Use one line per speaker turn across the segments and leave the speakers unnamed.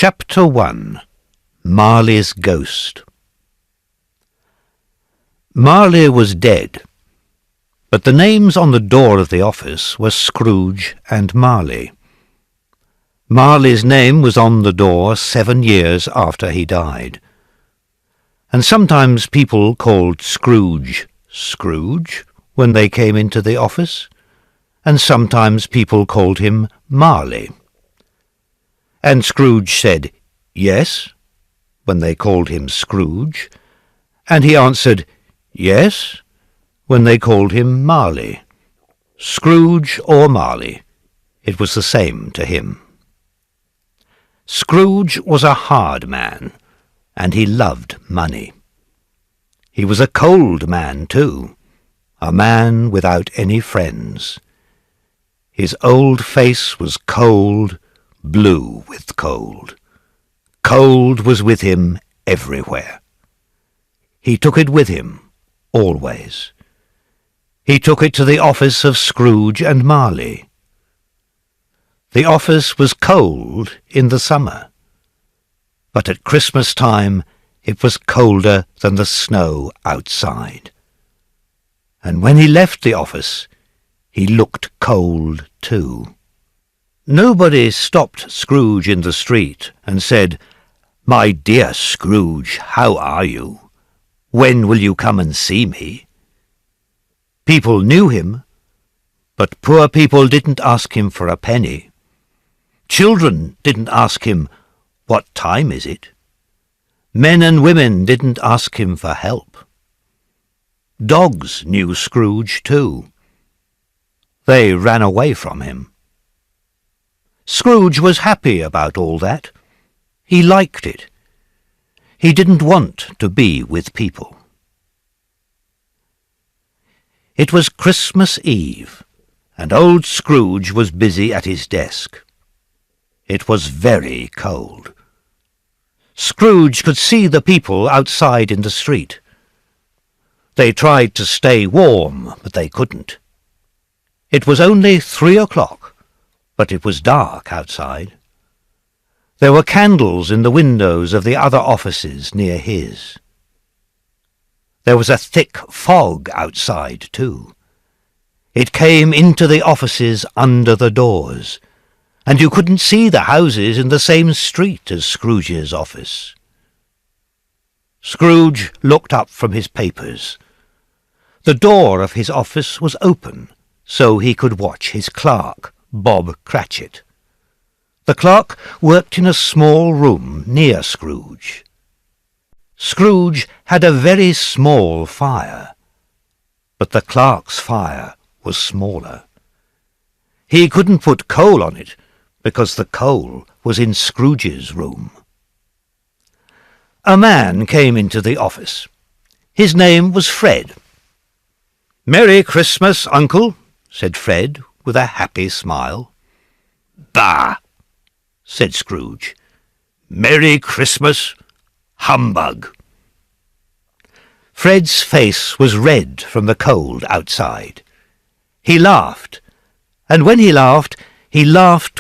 Chapter 1. Marley's Ghost. Marley was dead, but the names on the door of the office were Scrooge and Marley. Marley's name was on the door 7 years after he died, and sometimes people called Scrooge Scrooge when they came into the office, and sometimes people called him Marley. And Scrooge said, "Yes," when they called him Scrooge, and he answered, "Yes," when they called him Marley. Scrooge or Marley, it was the same to him. Scrooge was a hard man, and he loved money. He was a cold man, too, a man without any friends. His old face was cold, blue with cold. Cold was with him everywhere. He took it with him, always. He took it to the office of Scrooge and Marley. The office was cold in the summer, but at Christmas time it was colder than the snow outside. And when he left the office, he looked cold too. Nobody stopped Scrooge in the street and said, "My dear Scrooge, how are you? When will you come and see me?" People knew him, but poor people didn't ask him for a penny. Children didn't ask him, "What time is it?" Men and women didn't ask him for help. Dogs knew Scrooge too. They ran away from him. Scrooge was happy about all that. He liked it. He didn't want to be with people. It was Christmas Eve, and old Scrooge was busy at his desk. It was very cold. Scrooge could see the people outside in the street. They tried to stay warm, but they couldn't. It was only 3 o'clock. But it was dark outside. There were candles in the windows of the other offices near his. There was a thick fog outside, too. It came into the offices under the doors, and you couldn't see the houses in the same street as Scrooge's office. Scrooge looked up from his papers. The door of his office was open, so he could watch his clerk, Bob Cratchit. The clerk worked in a small room near Scrooge. Scrooge had a very small fire, but the clerk's fire was smaller. He couldn't put coal on it, because the coal was in Scrooge's room. A man came into the office. His name was Fred. "Merry Christmas, Uncle," said Fred, with a happy smile. "Bah!" said Scrooge. "Merry Christmas, humbug!" Fred's face was red from the cold outside. He laughed, and when he laughed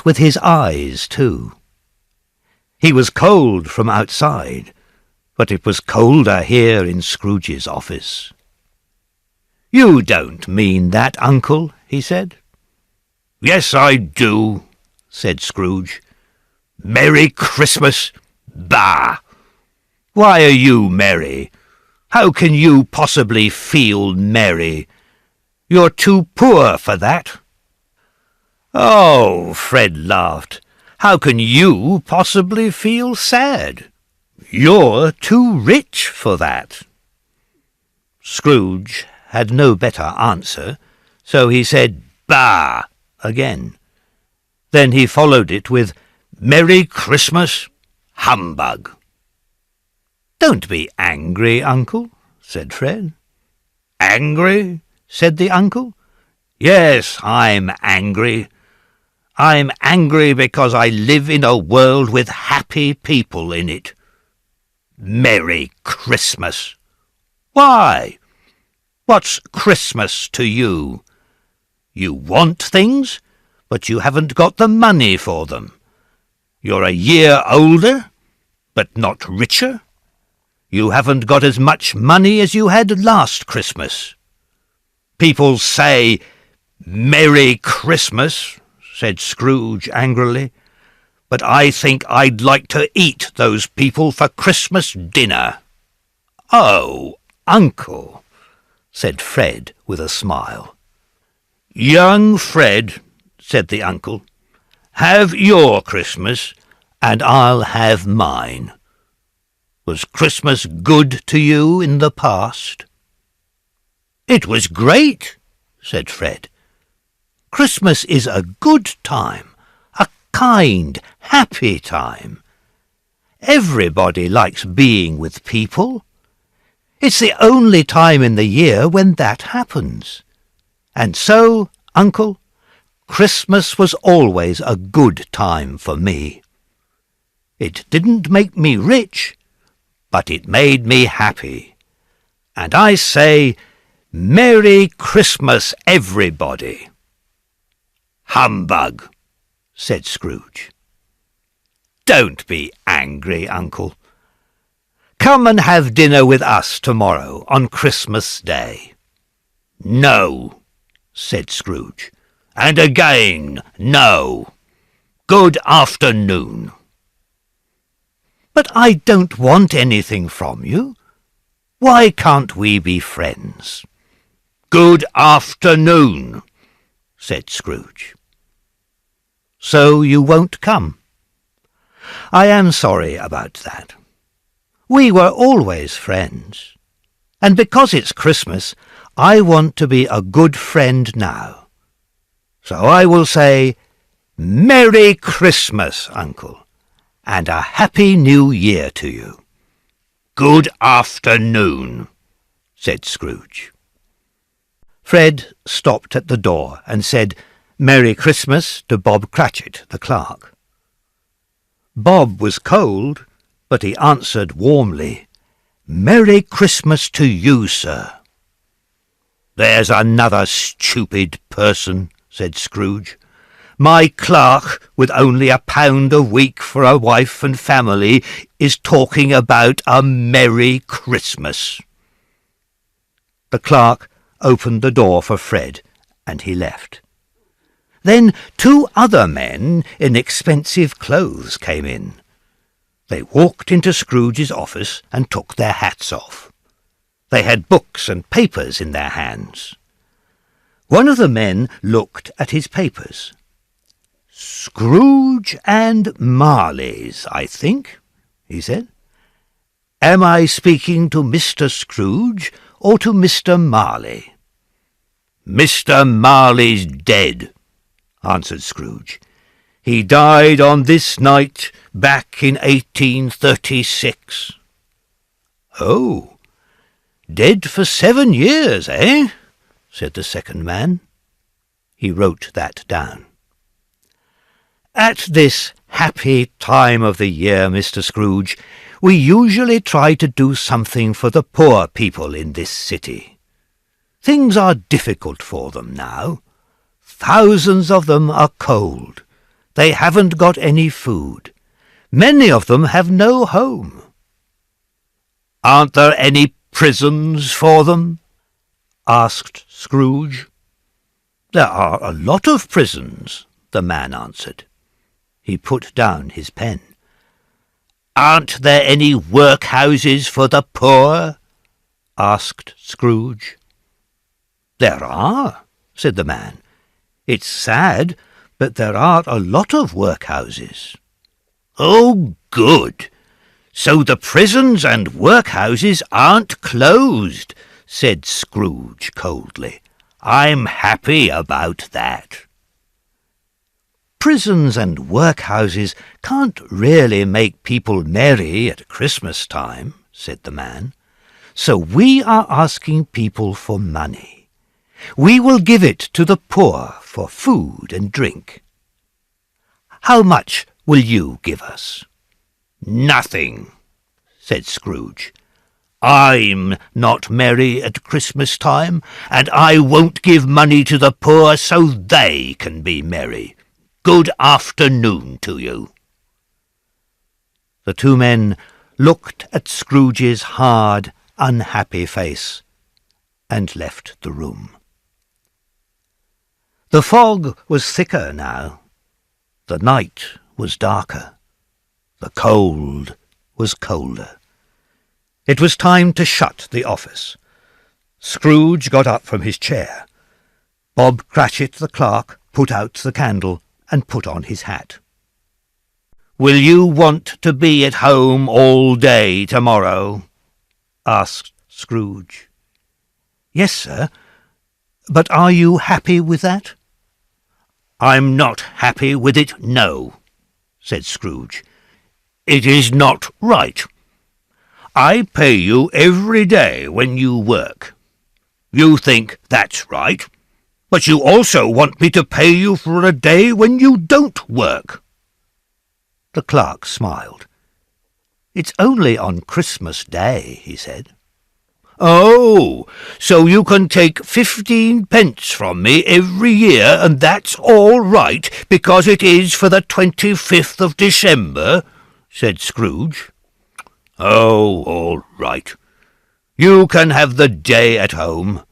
with his eyes too. He was cold from outside, but it was colder here in Scrooge's office. "You don't mean that, Uncle," he said. "Yes, I do," said Scrooge. "Merry Christmas! Bah! Why are you merry? How can you possibly feel merry? You're too poor for that." "Oh," Fred laughed, "how can you possibly feel sad? You're too rich for that." Scrooge had no better answer, so he said, "Bah!" again. Then he followed it with, "Merry Christmas, humbug!" "Don't be angry, Uncle," said Fred. "Angry?" said the uncle. "Yes, I'm angry. I'm angry because I live in a world with happy people in it. Merry Christmas! Why? What's Christmas to you? You want things, but you haven't got the money for them. You're a year older, but not richer. You haven't got as much money as you had last Christmas. People say, "Merry Christmas," said Scrooge angrily, "but I think I'd like to eat those people for Christmas dinner." "Oh, Uncle," said Fred with a smile. "Young Fred," said the uncle, "have your Christmas, and I'll have mine. Was Christmas good to you in the past?" "It was great," said Fred. "Christmas is a good time, a kind, happy time. Everybody likes being with people. It's the only time in the year when that happens. And so, Uncle, Christmas was always a good time for me. It didn't make me rich, but it made me happy. And I say, Merry Christmas, everybody." "Humbug," said Scrooge. "Don't be angry, Uncle. Come and have dinner with us tomorrow on Christmas Day." "No," said Scrooge. "And again, no. Good afternoon." "But I don't want anything from you. Why can't we be friends?" "Good afternoon," said Scrooge. "So you won't come? I am sorry about that. We were always friends, and because it's Christmas, I want to be a good friend now. So I will say, Merry Christmas, Uncle, and a Happy New Year to you." "Good afternoon," said Scrooge. Fred stopped at the door and said, "Merry Christmas" to Bob Cratchit, the clerk. Bob was cold, but he answered warmly, "Merry Christmas to you, sir." "There's another stupid person," said Scrooge. "My clerk, with only £1 a week for a wife and family, is talking about a Merry Christmas." The clerk opened the door for Fred, and he left. Then 2 other men in expensive clothes came in. They walked into Scrooge's office and took their hats off. They had books and papers in their hands. One of the men looked at his papers. "Scrooge and Marley's, I think," he said. "Am I speaking to Mr. Scrooge or to Mr. Marley?" "Mr. Marley's dead," answered Scrooge. "He died on this night back in 1836. "Oh, dead for 7 years, eh?" said the second man. He wrote that down. "At this happy time of the year, Mr. Scrooge, we usually try to do something for the poor people in this city. Things are difficult for them now. Thousands of them are cold. They haven't got any food. Many of them have no home." "Aren't there any prisons for them?" asked Scrooge. "There are a lot of prisons," the man answered. He put down his pen. "Aren't there any workhouses for the poor?" asked Scrooge. "There are," said the man. "It's sad, but there are a lot of workhouses." "Oh, good! So the prisons and workhouses aren't closed," said Scrooge coldly. "I'm happy about that." "Prisons and workhouses can't really make people merry at Christmas time," said the man. "So we are asking people for money. We will give it to the poor for food and drink. How much will you give us?" "Nothing," said Scrooge. "I'm not merry at Christmas time, and I won't give money to the poor so they can be merry. Good afternoon to you." The two men looked at Scrooge's hard, unhappy face, and left the room. The fog was thicker now. The night was darker. The cold was colder. It was time to shut the office. Scrooge got up from his chair. Bob Cratchit, the clerk, put out the candle and put on his hat. "Will you want to be at home all day tomorrow?" asked Scrooge. "Yes, sir. But are you happy with that?" "I'm not happy with it, no," said Scrooge. "It is not right. I pay you every day when you work. You think that's right, but you also want me to pay you for a day when you don't work." The clerk smiled. "It's only on Christmas Day," he said. "Oh, so you can take 15 pence from me every year, and that's all right, because it is for the 25th of December?" said Scrooge. "Oh, all right. You can have the day at home.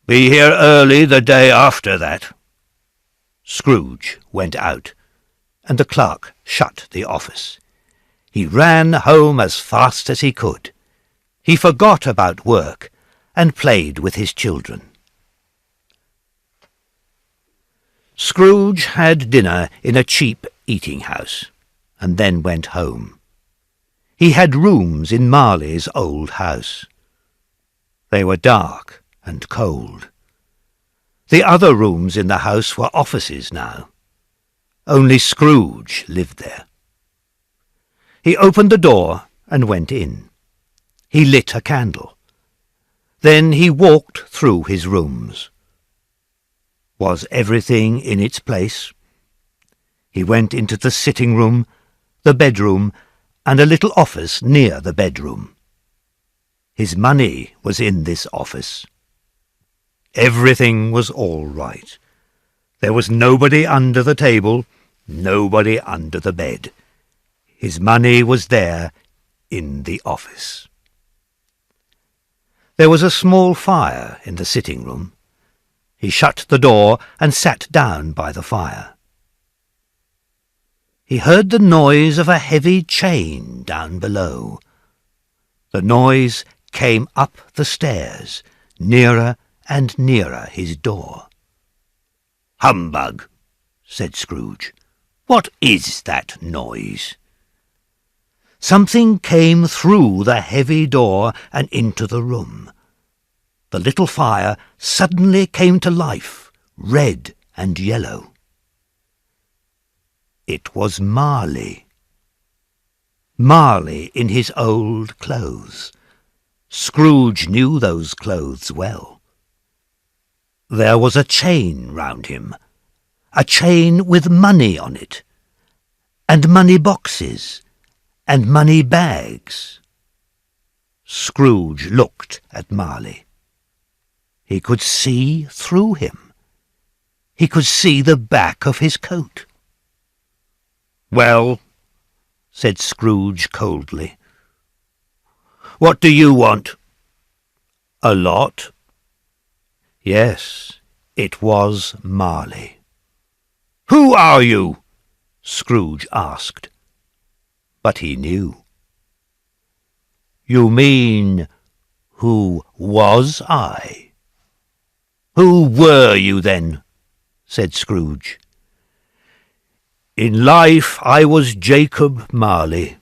Be here early the day after that." Scrooge went out, and the clerk shut the office. He ran home as fast as he could. He forgot about work and played with his children. Scrooge had dinner in a cheap eating-house, and then went home. He had rooms in Marley's old house. They were dark and cold. The other rooms in the house were offices now. Only Scrooge lived there. He opened the door and went in. He lit a candle. Then he walked through his rooms. Was everything in its place? He went into the sitting-room, the bedroom, and a little office near the bedroom. His money was in this office. Everything was all right. There was nobody under the table, nobody under the bed. His money was there in the office. There was a small fire in the sitting-room. He shut the door and sat down by the fire. He heard the noise of a heavy chain down below. The noise came up the stairs, nearer and nearer his door. "Humbug," said Scrooge. "What is that noise?" Something came through the heavy door and into the room. The little fire suddenly came to life, red and yellow. It was Marley. Marley in his old clothes. Scrooge knew those clothes well. There was a chain round him, a chain with money on it, and money boxes, and money bags. Scrooge looked at Marley. He could see through him. He could see the back of his coat. "Well," said Scrooge coldly, "what do you want?" "A lot." Yes, it was Marley. "Who are you?" Scrooge asked. But he knew. "You mean, who was I?" "Who were you, then?" said Scrooge. "In life I was Jacob Marley.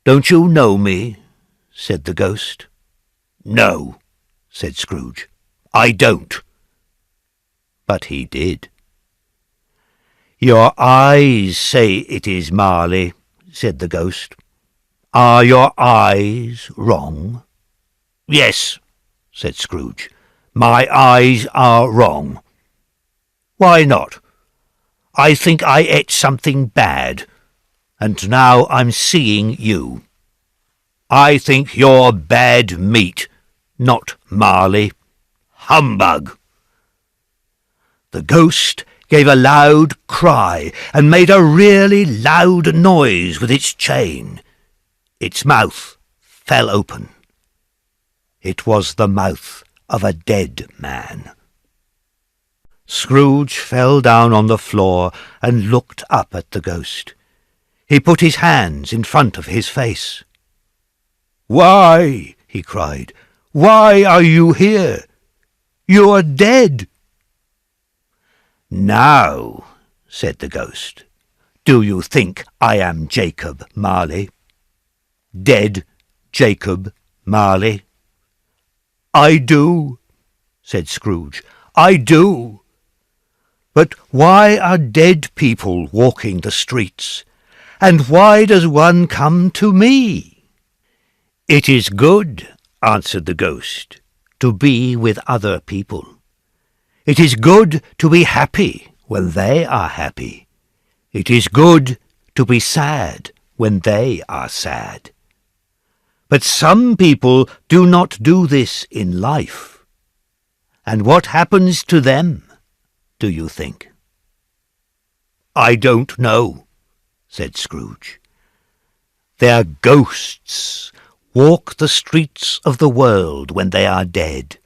Don't you know me?" said the ghost. "No," said Scrooge, "I don't." But he did. "Your eyes say it is Marley," said the ghost. "Are your eyes wrong?" "Yes," said Scrooge, "my eyes are wrong." "Why not?" "I think I ate something bad, and now I'm seeing you. I think you're bad meat, not Marley. Humbug!" The ghost gave a loud cry and made a really loud noise with its chain. Its mouth fell open. It was the mouth of a dead man. Scrooge fell down on the floor and looked up at the ghost. He put his hands in front of his face. "Why," he cried, "why are you here? You are dead." "Now," said the ghost, "do you think I am Jacob Marley? Dead Jacob Marley?" "I do," said Scrooge. "I do. But why are dead people walking the streets? And why does one come to me?" "It is good," answered the ghost, "to be with other people. It is good to be happy when they are happy. It is good to be sad when they are sad. But some people do not do this in life. And what happens to them, do you think?" "I don't know," said Scrooge. "Their ghosts walk the streets of the world when they are dead.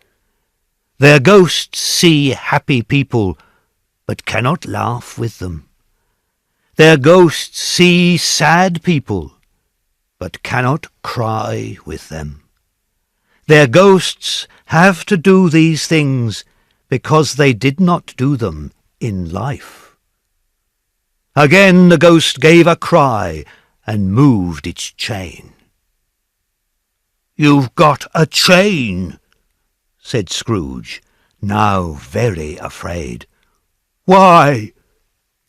Their ghosts see happy people, but cannot laugh with them. Their ghosts see sad people, but cannot cry with them. Their ghosts have to do these things because they did not do them in life." Again the ghost gave a cry and moved its chain. "You've got a chain," said Scrooge, now very afraid. "Why?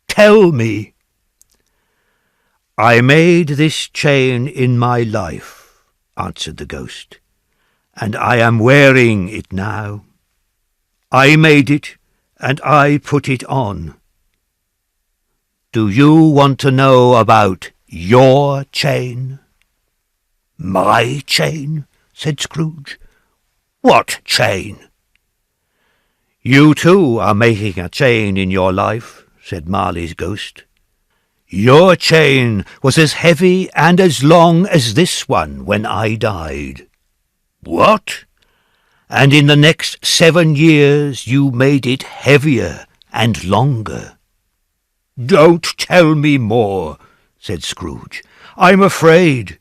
Tell me." "I made this chain in my life," answered the ghost, "and I am wearing it now. I made it, and I put it on. Do you want to know about your chain?" "My chain?" said Scrooge. "What chain?" "You too are making a chain in your life," said Marley's ghost. "Your chain was as heavy and as long as this one when I died." "What?" "And in the next 7 years you made it heavier and longer." "Don't tell me more," said Scrooge. "I'm afraid.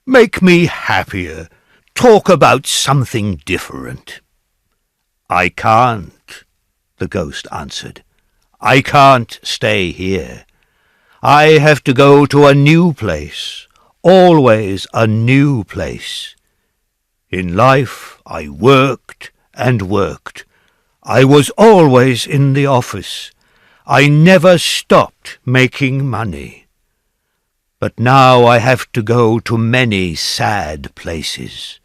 Make me happier. Talk about something different." "I can't," the ghost answered. "I can't stay here. I have to go to a new place, always a new place. In life I worked and worked. I was always in the office. I never stopped making money. But now I have to go to many sad places.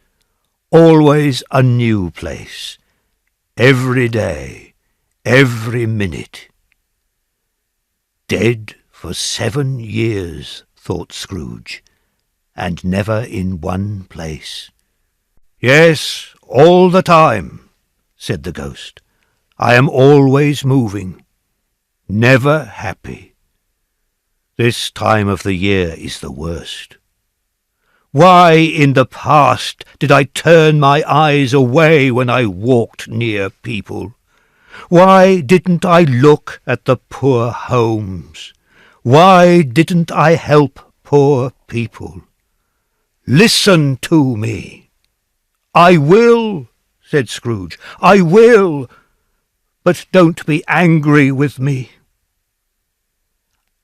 Always a new place. Every day, every minute." "Dead for 7 years," thought Scrooge, "and never in one place." "Yes, all the time," said the ghost. "I am always moving, never happy. This time of the year is the worst. Why in the past did I turn my eyes away when I walked near people? Why didn't I look at the poor homes? Why didn't I help poor people? Listen to me." "I will," said Scrooge. "I will. But don't be angry with me.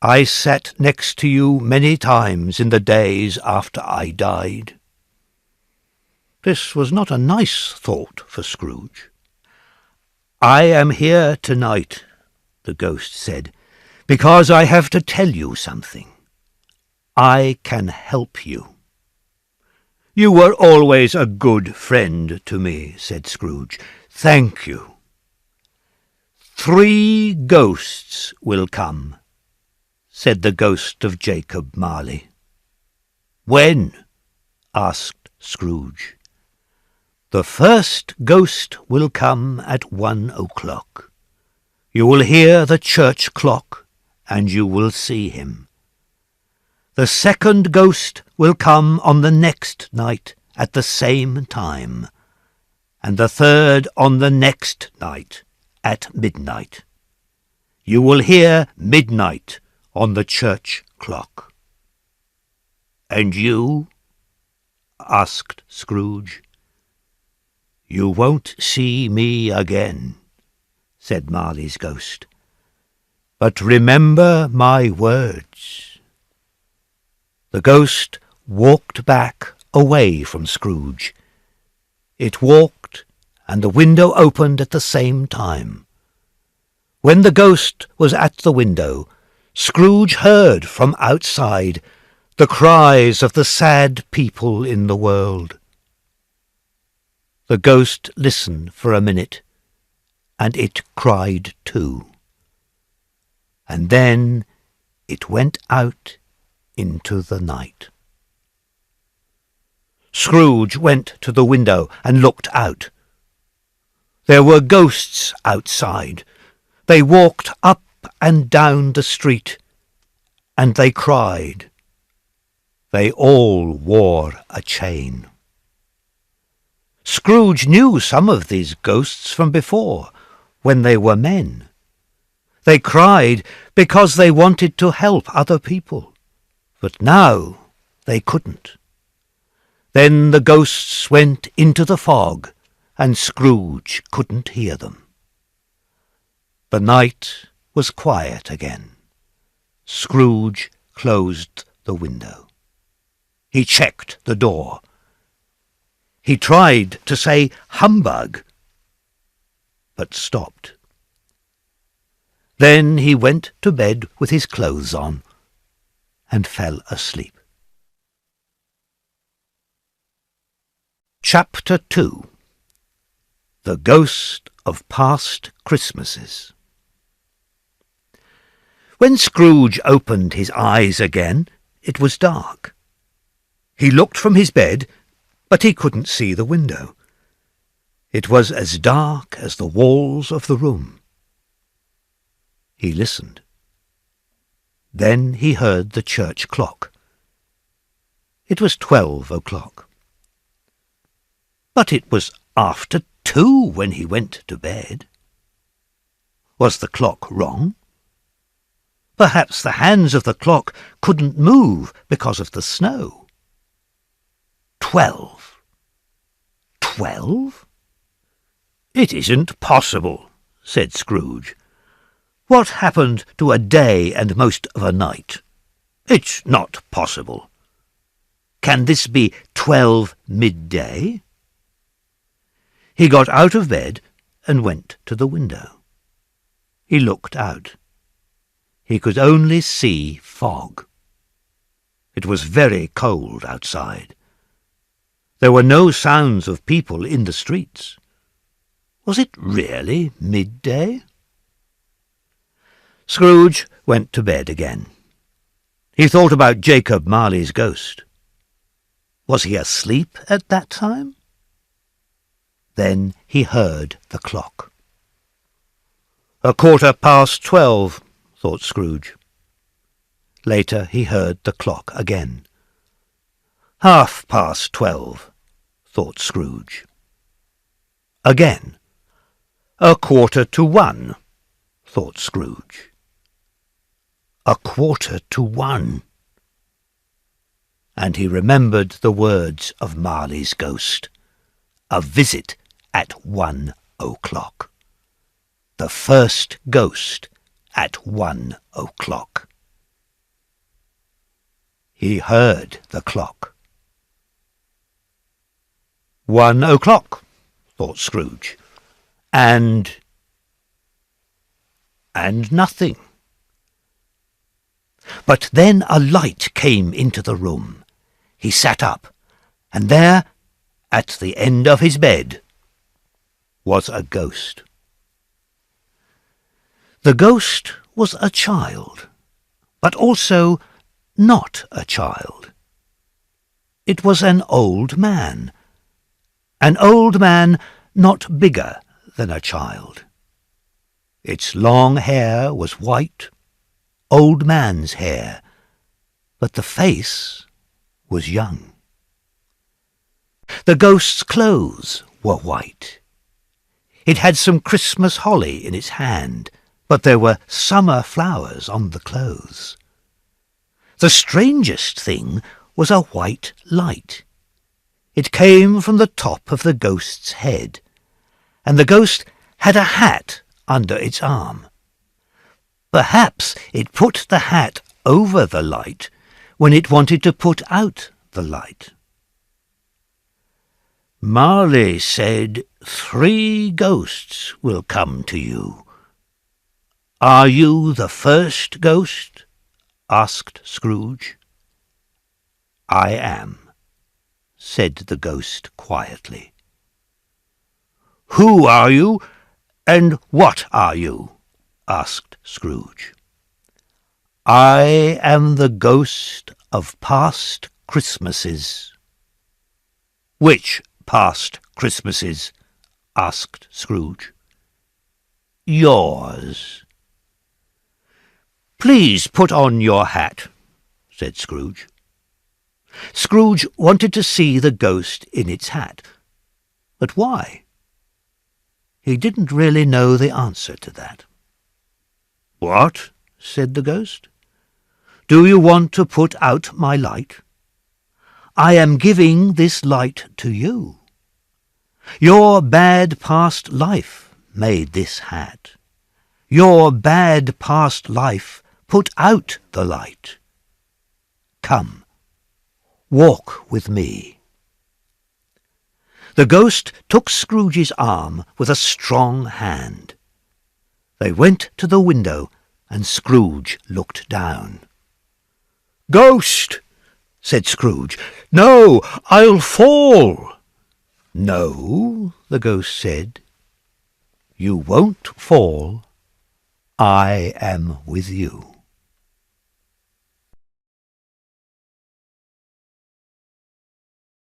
I sat next to you many times in the days after I died." This was not a nice thought for Scrooge. "I am here tonight," the ghost said, "because I have to tell you something. I can help you." "You were always a good friend to me," said Scrooge. "Thank you." "3 ghosts will come," said the ghost of Jacob Marley. "When?" asked Scrooge. "The first ghost will come at 1 o'clock. You will hear the church clock, and you will see him. The second ghost will come on the next night at the same time, and the third on the next night at midnight. You will hear midnight on the church clock." "And you?" asked Scrooge. "You won't see me again," said Marley's ghost. "But remember my words." The ghost walked back away from Scrooge. It walked, and the window opened at the same time. When the ghost was at the window, Scrooge heard from outside the cries of the sad people in the world. The ghost listened for a minute, and it cried too. And then it went out into the night. Scrooge went to the window and looked out. There were ghosts outside. They walked up and down the street, and they cried. They all wore a chain. Scrooge knew some of these ghosts from before, when they were men. They cried because they wanted to help other people, but now they couldn't. Then the ghosts went into the fog, and Scrooge couldn't hear them. The night was quiet again. Scrooge closed the window. He checked the door. He tried to say "humbug," but stopped. Then he went to bed with his clothes on and fell asleep. Chapter 2. The Ghost of Past Christmases. When Scrooge opened his eyes again, it was dark. He looked from his bed, but he couldn't see the window. It was as dark as the walls of the room. He listened. Then he heard the church clock. It was 12 o'clock. But it was after 2 when he went to bed. Was the clock wrong? Perhaps the hands of the clock couldn't move because of the snow. 12. 12? "It isn't possible," said Scrooge. "What happened to a day and most of a night? It's not possible. Can this be 12 midday?" He got out of bed and went to the window. He looked out. He could only see fog. It was very cold outside. There were no sounds of people in the streets. Was it really midday? Scrooge went to bed again. He thought about Jacob Marley's ghost. Was he asleep at that time? Then he heard the clock. 12:15, thought Scrooge. Later he heard the clock again. 12:30, thought Scrooge. Again. 1:45, thought Scrooge. 1:45. And he remembered the words of Marley's ghost. A visit at 1 o'clock. The first ghost at 1 o'clock. He heard the clock. 1 o'clock, thought Scrooge. And nothing. But then a light came into the room. He sat up, and there, at the end of his bed, was a ghost. The ghost was a child, but also not a child. It was an old man not bigger than a child. Its long hair was white, old man's hair, but the face was young. The ghost's clothes were white. It had some Christmas holly in its hand, but there were summer flowers on the clothes. The strangest thing was a white light. It came from the top of the ghost's head, and the ghost had a hat under its arm. Perhaps it put the hat over the light when it wanted to put out the light. Marley said 3 ghosts will come to you. Are you the first ghost? Asked Scrooge. I am, said the ghost quietly. Who are you, and what are you? Asked Scrooge. I am the ghost of past Christmases. Which past Christmases? Asked Scrooge. Yours. Please put on your hat, said Scrooge. Scrooge wanted to see the ghost in its hat. But why? He didn't really know the answer to that. What? Said the ghost. Do you want to put out my light? I am giving this light to you. Your bad past life made this hat. Your bad past life put out the light. Come, walk with me. The ghost took Scrooge's arm with a strong hand. They went to the window, and Scrooge looked down. Ghost, said Scrooge. No, I'll fall. No, the ghost said. You won't fall. I am with you.